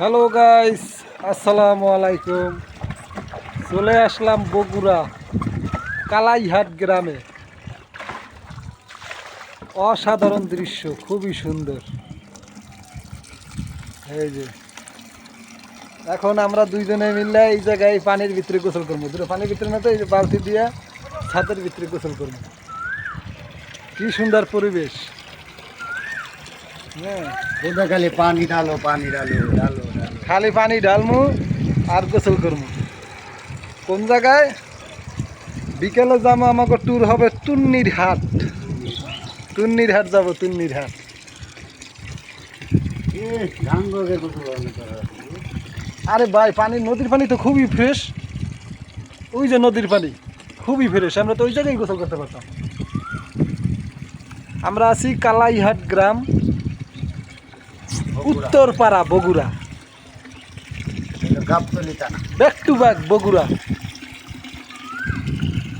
Hello guys, আসসালামু আলাইকুম। চলে আসলাম বগুড়া কালাইহাট গ্রামে। অসাধারণ দৃশ্য, খুবই সুন্দর। এই যে এখন আমরা দুইজনে মিললে এই জায়গায় পানির ভিতরে গোসল করবো। দুটো পানির ভিতরে না তো এই যে বালতি দিয়া ছাদের ভিতরে গোসল করবো। কি সুন্দর পরিবেশ। হ্যাঁ, খালি পানি ডালো পানি ডালো ডালো ডালো। খালি পানি ঢালমু আর গোসল করবো। কোন জায়গায়? বিকেলে যাবো, আমাকে ট্যুর হবে টুন্নির হাট। টুন্নির হাট যাবো, টুন্নির হাট। আরে ভাই, পানি, নদীর পানি তো খুবই ফ্রেশ। ওই যে নদীর পানি খুবই ফ্রেশ, আমরা তো ওই জায়গায় গোসল করতে পারতাম। আমরা আছি কালাইহাট গ্রাম, উত্তরপাড়া, বগুড়া। গাবতলি থানা। Back to back Bogura.